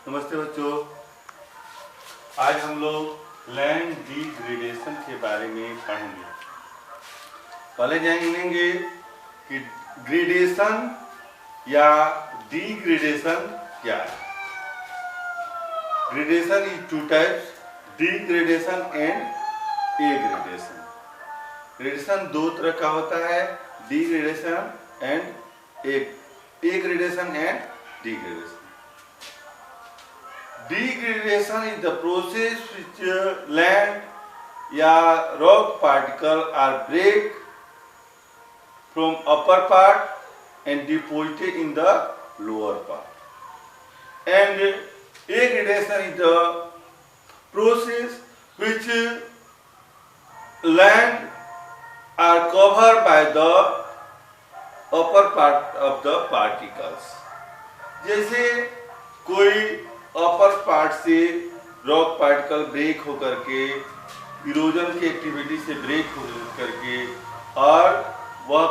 नमस्ते बच्चों। आज हम लोग लैंड डिग्रेडेशन के बारे में पढ़ेंगे। पहले जानेंगे कि ग्रेडेशन या डिग्रेडेशन क्या है। Gradation is two types, degradation and aggradation. Gradation दो तरह का होता है, degradation and aggradation and degradation. Degradation is the process which land या rock particle are break from upper part and deposited in the lower part. And degradation is the process which land are covered by the upper part of the particles. जैसे कोई upper part से rock particle break होकर के erosion की activity से break होकर के और वह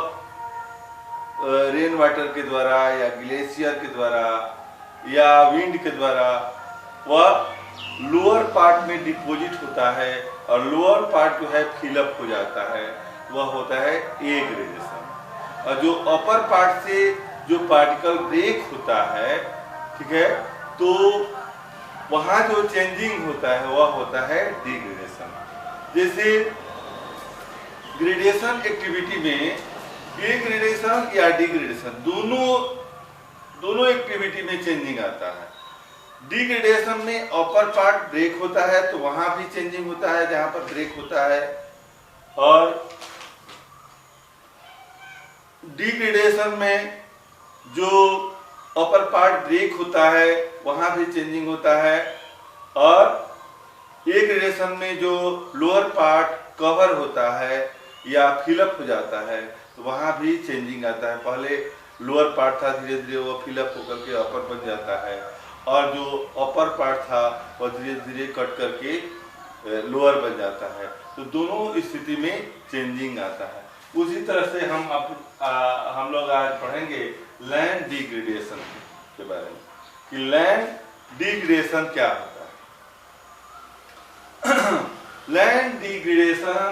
रेन वाटर के द्वारा या ग्लेशियर के द्वारा या विंड के द्वारा वह लोअर पार्ट में डिपॉजिट होता है और लोअर पार्ट जो है फिलअप हो जाता है, वह होता है एग्रेडेशन। और जो अपर पार्ट से जो पार्टिकल ब्रेक होता है, ठीक है, तो वहां जो चेंजिंग होता है वह होता है डिग्रेडेशन। जैसे ग्रेडेशन एक्टिविटी में एग्रेडेशन या डिग्रेडेशन दोनों एक्टिविटी में चेंजिंग आता है। डिग्रेडेशन में अपर पार्ट ब्रेक होता है तो वहां भी चेंजिंग होता है जहां पर ब्रेक होता है, और डिग्रेडेशन में जो अपर पार्ट ब्रेक होता है वहां भी चेंजिंग होता है, और एग्रेडेशन में जो लोअर पार्ट कवर होता है या फिलअप हो जाता है तो वहां भी चेंजिंग आता है। पहले लोअर पार्ट था, धीरे धीरे वो फिलअप होकर के अपर बन जाता है, और जो अपर पार्ट था वह धीरे धीरे कट करके लोअर बन जाता है। तो दोनों स्थिति में चेंजिंग आता है। उसी तरह से हम लोग आज पढ़ेंगे लैंड डिग्रेडेशन के बारे में कि लैंड डिग्रेडेशन क्या होता है। Land degradation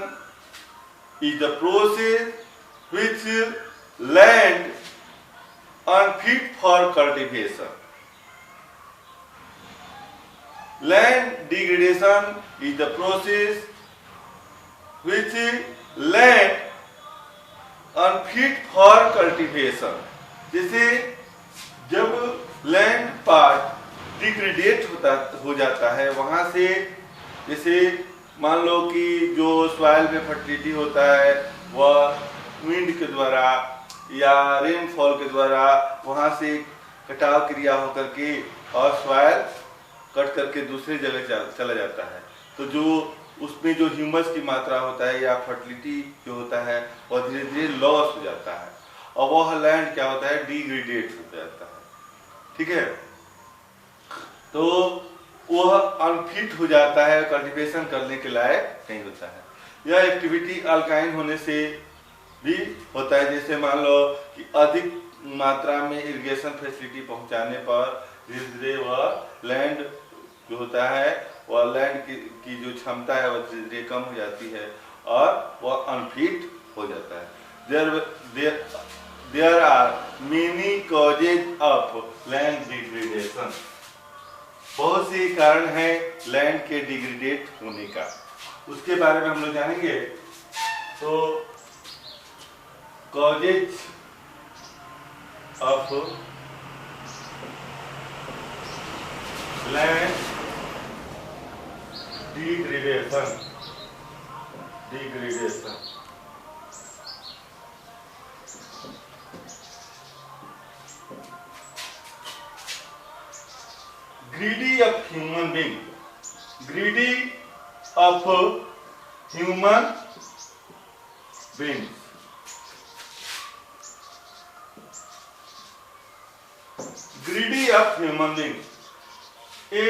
is the process which land unfit for cultivation. Land degradation is the process which land unfit for cultivation. जैसे जब लैंड पार्ट डिग्रेडेट हो जाता है वहां से, जैसे मान लो कि जो सॉइल में फर्टिलिटी होता है वह विंड के द्वारा या रेनफॉल के द्वारा वहां से कटाव क्रिया होकर के और सॉइल कट करके दूसरी जगह चला जाता है, तो जो उसमें जो ह्यूमस की मात्रा होता है या फर्टिलिटी जो होता है वह धीरे धीरे लॉस हो जाता है और वह लैंड क्या होता है, डिग्रेडेट हो जाता है। ठीक है, तो वह अनफिट हो जाता है, कल्टीवेशन करने के लायक नहीं होता है। यह एक्टिविटी अल्काइन होने से भी होता है। जैसे मान लो कि अधिक मात्रा में इरिगेशन फैसिलिटी पहुंचाने पर धीरे धीरे वह लैंड जो होता है वह लैंड की जो क्षमता है वह धीरे धीरे कम हो जाती है और वह अनफिट हो जाता है। There are many causes of land degradation. बहुत से कारण हैं लैंड के डिग्रेडेट होने का, उसके बारे में हम लोग जानेंगे। तो causes of land degradation. Greedy of human being. Greedy of human beings. Greedy of human beings. ये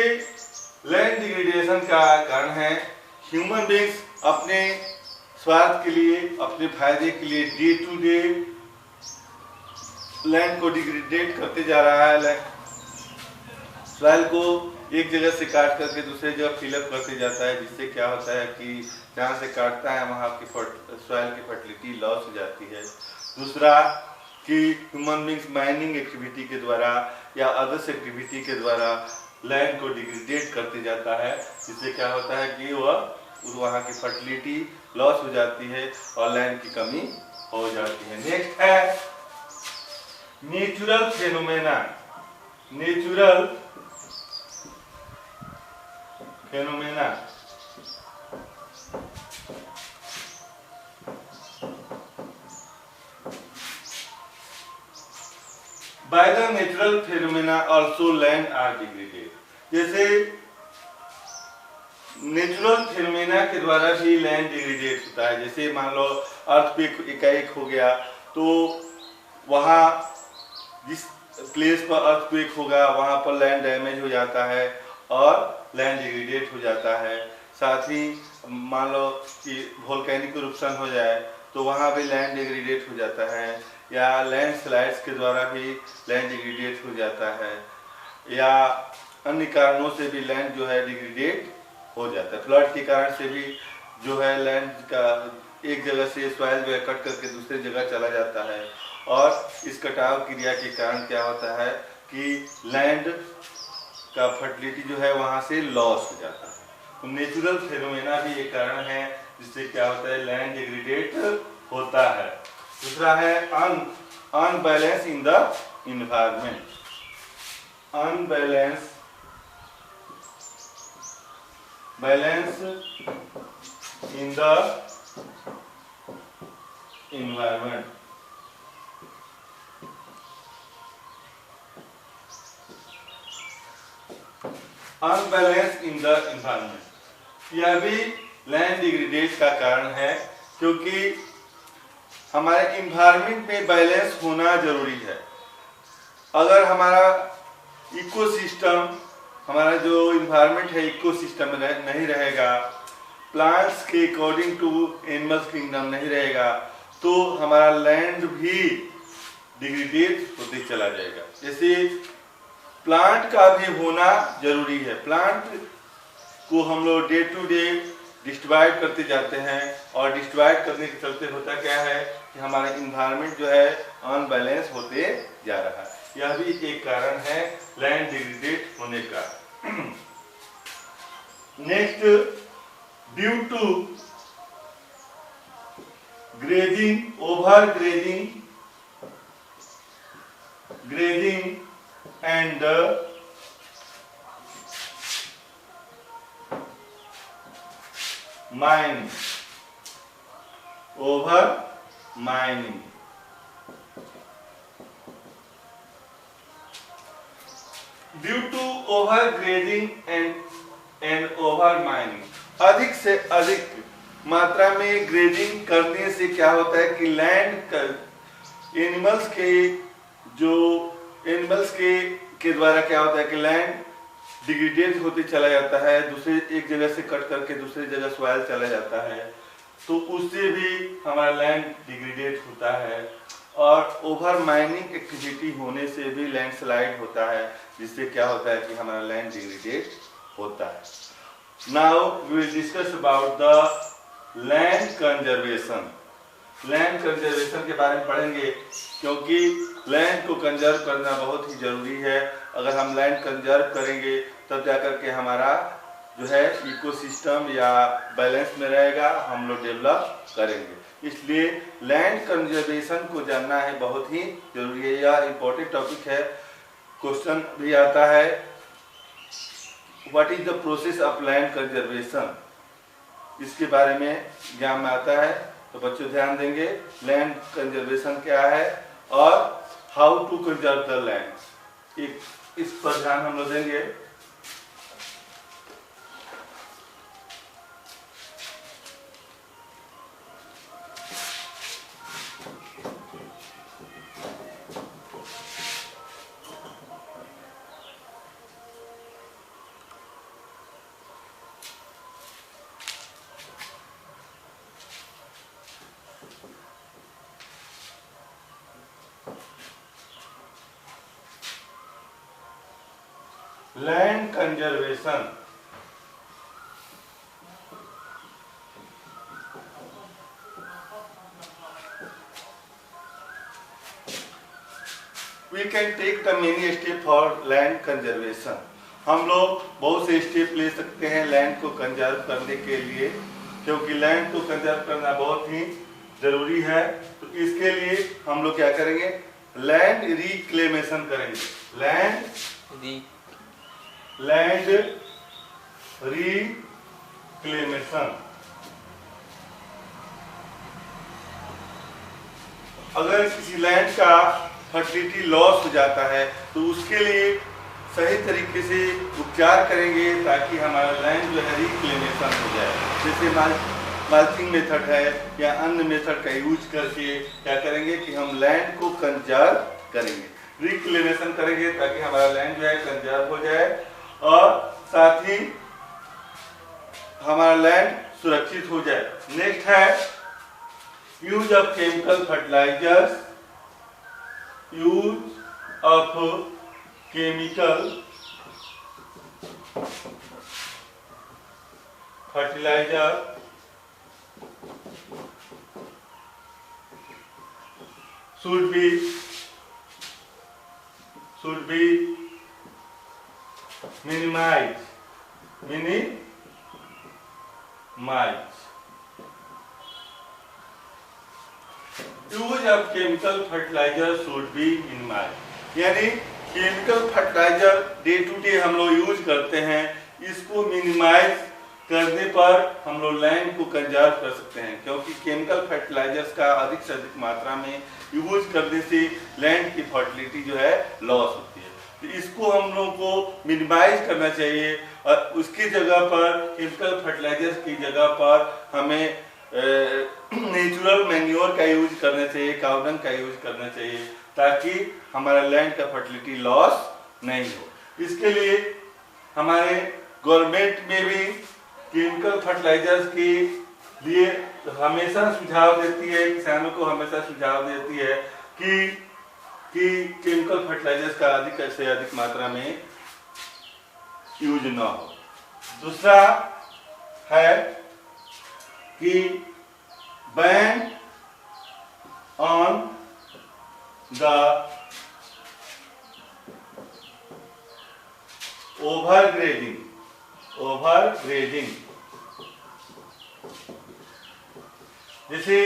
लैंड डिग्रेडेशन का कारण है। ह्यूमन बींग्स अपने स्वार्थ के लिए, अपने फायदे के लिए डे टू डे लैंड को डिग्रेडेट करते जा रहा है, सॉइल को एक जगह से काट करके दूसरे जगह फिलअप करते जाता है, जिससे क्या होता है कि जहाँ से काटता है वहाँ की सॉइल की फर्टिलिटी लॉस हो जाती है। दूसरा कि ह्यूमन बींग्स माइनिंग एक्टिविटी के द्वारा या अदर्स एक्टिविटी के द्वारा लैंड को डिग्रेडेट करते जाता है, जिससे क्या होता है कि वहाँ की फर्टिलिटी लॉस हो जाती है और लैंड की कमी हो जाती है। नेक्स्ट है natural phenomena. Natural phenomena by the natural phenomena also land are degraded. जैसे नेचुरल फेनोमेना के द्वारा भी लैंड डिग्रेडेट होता है। जैसे मान लो अर्थक्वेक एकाएक हो गया, तो वहाँ जिस प्लेस पर अर्थक्वेक होगा वहाँ पर लैंड डैमेज हो जाता है और लैंड डिग्रेडेट हो जाता है। साथ ही मान लो कि वोल्केनिक इरप्शन हो जाए तो वहाँ भी लैंड डिग्रेडेट हो जाता है, या लैंड स्लाइड्स के द्वारा भी लैंड डिग्रेडेट हो जाता है, या अन्य कारणों से भी लैंड जो है डिग्रेडेट हो जाता है। फ्लड के कारण से भी जो है लैंड का एक जगह से सॉइल जो है कट करके दूसरी जगह चला जाता है, और इस कटाव क्रिया के कारण क्या होता है कि लैंड का फर्टिलिटी जो है वहाँ से लॉस हो जाता है। तो नेचुरल फेनोमेना भी एक कारण है जिससे क्या होता है लैंड डिग्रेडेट होता है। दूसरा है unbalance in the environment. Unbalance in the environment। Unbalance in the environment यह भी लैंड डिग्रेडेट का कारण है, क्योंकि हमारे इन्वायरमेंट में बैलेंस होना जरूरी है। अगर हमारा इकोसिस्टम, हमारा जो इन्वायरमेंट है इकोसिस्टम नहीं रहेगा, प्लांट्स के अकॉर्डिंग टू एनिमल्स किंगडम नहीं रहेगा, तो हमारा लैंड भी डिग्रेडेट होते चला जाएगा। जैसे प्लांट का भी होना जरूरी है। प्लांट को हम लोग डे टू डे डिस्ट्रॉय करते जाते हैं, और डिस्ट्रॉय करने के चलते होता क्या है कि हमारा इन्वायरमेंट जो है अनबैलेंस होते जा रहा है। यह भी एक कारण है लैंड डिग्रेडेट होने का। Next, due to grazing, over grazing and mining, over mining. Due to over grazing and over mining, अधिक से अधिक मात्रा में ग्रेजिंग करने से क्या होता है कि लैंड एनिमल्स के द्वारा क्या होता है कि लैंड डिग्रेडेट होते चला जाता है, दूसरे एक जगह से कट करके दूसरी जगह सॉइल चला जाता है, तो उससे भी हमारा लैंड डिग्रेडेट होता है। और ओवर माइनिंग एक्टिविटी होने से भी लैंडस्लाइड होता है, जिससे क्या होता है कि हमारा लैंड डिग्रेडेट होता है। Now we will discuss about the land conservation. Land conservation के बारे में पढ़ेंगे, क्योंकि लैंड को कंजर्व करना बहुत ही जरूरी है। अगर हम लैंड कंजर्व करेंगे तब जाकर के हमारा जो है इकोसिस्टम या बैलेंस में रहेगा, हम लोग डेवलप करेंगे। इसलिए लैंड कंजर्वेशन को जानना है बहुत ही जरूरी है। यह इंपॉर्टेंट टॉपिक है, क्वेश्चन भी आता है what is the process of land conservation, इसके बारे में ज्ञान में आता है। तो बच्चों ध्यान देंगे लैंड कंजर्वेशन क्या है और how to conserve the land, इस पर ध्यान हम लोग देंगे। Land conservation. We can take the many step for land conservation। हम लोग बहुत से स्टेप ले सकते हैं लैंड को कंजर्व करने के लिए, क्योंकि लैंड को कंजर्व करना बहुत ही जरूरी है। तो इसके लिए हम लोग क्या करेंगे, लैंड रिक्लेमेशन करेंगे। Land reclamation. अगर किसी लैंड का फर्टिलिटी लॉस हो जाता है तो उसके लिए सही तरीके से उपचार करेंगे ताकि हमारा लैंड जो है रिक्लेमेशन हो जाए। जैसे मल्चिंग मेथड है या अन्य मेथड का यूज करके क्या करेंगे कि हम लैंड को कंजर्व करेंगे, रिक्लेमेशन करेंगे ताकि हमारा लैंड जो है कंजर्व हो जाए और साथ ही हमारा लैंड सुरक्षित हो जाए। नेक्स्ट है use of chemical fertilisers. Use of chemical fertiliser should be minimized। Use of chemical fertiliser should be minimise, यानी chemical fertiliser day to day हम लोग यूज करते हैं, इसको मिनिमाइज करने पर हम लोग लैंड को कंजर्व कर सकते हैं। क्योंकि केमिकल फर्टिलाइजर्स का अधिक से अधिक मात्रा में यूज करने से लैंड की फर्टिलिटी जो है लॉस होती है। तो इसको हम लोगों को मिनिमाइज करना चाहिए और उसकी जगह पर केमिकल फर्टिलाइजर्स की जगह पर हमें नेचुरल मैन्योर का यूज करना चाहिए, काउडंग का यूज करना चाहिए ताकि हमारा लैंड का फर्टिलिटी लॉस नहीं हो। इसके लिए हमारे गवर्नमेंट में भी केमिकल फर्टिलाइजर्स के लिए हमेशा सुझाव देती है, किसानों को हमेशा सुझाव देती है कि केमिकल फर्टिलाइजर्स का अधिक से अधिक मात्रा में यूज ना हो। दूसरा है कि बैन ऑन द ओवरग्रेजिंग। जैसे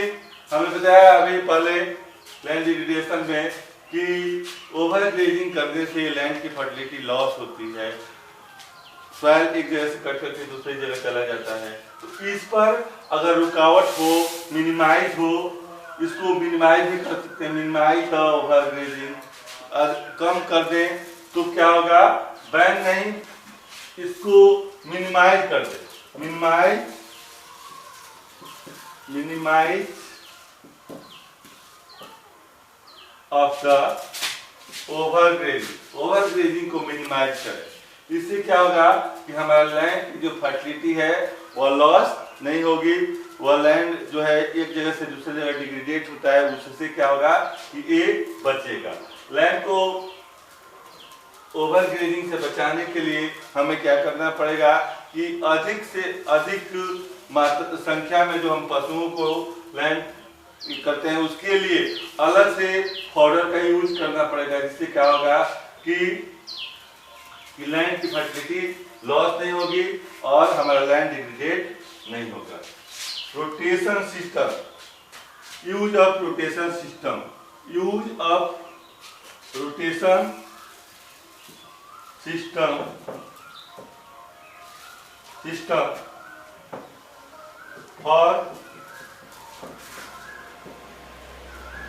हमें बताया अभी पहले लैंड डिग्रेडेशन में कि ओवरग्रेजिंग करने से लैंड की फर्टिलिटी लॉस होती है, सॉइल एक जगह से कट करके दूसरी जगह चला जाता है। तो इस पर अगर रुकावट हो, मिनिमाइज हो, इसको मिनिमाइज भी कर सकते हैं। मिनिमाइज द ओवरग्रेजिंग, कम कर दें तो क्या होगा, बैन नहीं, इसको मिनिमाइज कर दे। मिनिमाइज ऑफ द ओवरग्रेजिंग को मिनिमाइज करें। इससे क्या होगा कि हमारा लैंड की जो फर्टिलिटी है वह लॉस नहीं होगी, वह लैंड जो है एक जगह से दूसरी जगह डिग्रेडेट होता है, उससे क्या होगा कि ये बचेगा। लैंड को ओवरग्रेजिंग से बचाने के लिए हमें क्या करना पड़ेगा कि अधिक से अधिक संख्या में जो हम पशुओं को लैंड करते हैं उसके लिए अलग से फॉडर का यूज करना पड़ेगा, जिससे क्या होगा कि लैंड की फर्टिलिटी लॉस नहीं होगी और हमारा लैंड डिग्रेडेट नहीं होगा। Rotation system, use of rotation system, use of rotation system for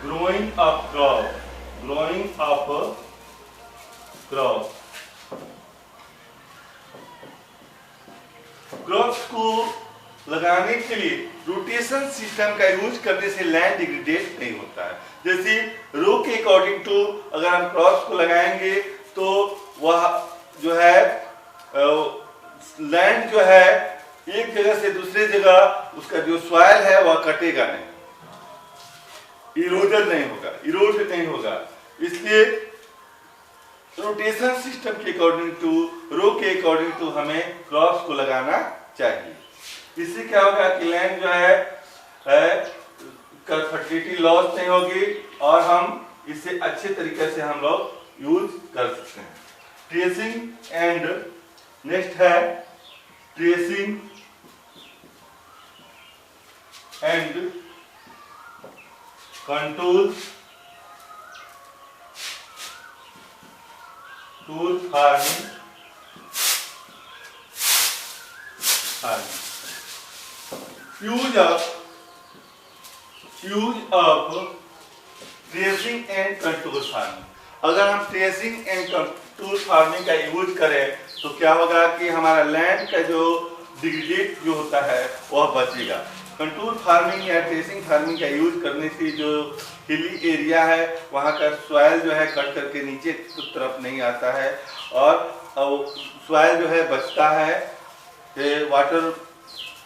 growing of crop. Crops को लगाने के लिए रोटेशन सिस्टम का यूज करने से लैंड डिग्रेडेट नहीं होता है। जैसे रो के अकॉर्डिंग टू अगर हम क्रॉप्स को लगाएंगे तो वह जो है लैंड जो है एक जगह से दूसरी जगह उसका जो सॉइल है वह कटेगा नहीं, इरोड नहीं होगा। इसलिए रोटेशन सिस्टम के अकॉर्डिंग टू, रो के अकॉर्डिंग टू हमें क्रॉप्स को लगाना चाहिए। इससे क्या होगा कि लैंड जो है फर्टिलिटी लॉस नहीं होगी और हम इसे अच्छे तरीके से हम लोग यूज कर सकते हैं। ट्रेसिंग एंड नेक्स्ट है tracing and contour tool farming use of tracing and contour farming. अगर हम ट्रेसिंग एंड कंटूर फार्मिंग का यूज करें तो क्या होगा कि हमारा लैंड का जो डिग्रेडेट जो होता है वह बचेगा। कंटूर फार्मिंग या ट्रेसिंग फार्मिंग का यूज करने से जो हिली एरिया है वहाँ का सॉइल जो है कट करके नीचे की तरफ नहीं आता है और सॉइल जो है बचता है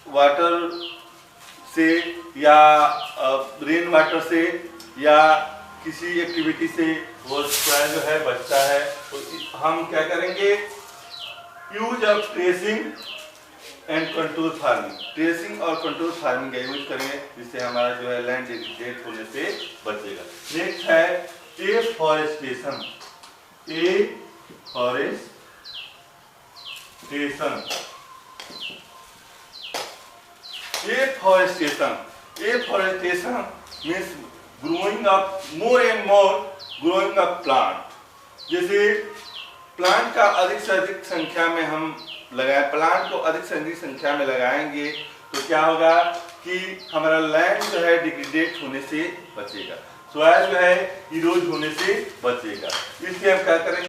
वाटर से या रेन वाटर से या किसी एक्टिविटी से वो सॉइल जो है बचता है। तो हम क्या करेंगे, use of tracing and contour farming, tracing और कंटूर फार्मिंग का यूज करेंगे जिससे हमारा जो है लैंड डिग्रेडेट होने से बचेगा। नेक्स्ट है afforestation. Afforestation means growing up more and more growing up plant. जैसे प्लांट का अधिक से अधिक संख्या में हम लगाए, प्लांट को अधिक से अधिक संख्या में लगाएंगे तो क्या होगा कि हमारा लैंड जो है डिग्रेडेट होने से बचेगा, सॉइल जो है इरोज होने से बचेगा। इसलिए हम क्या करेंगे,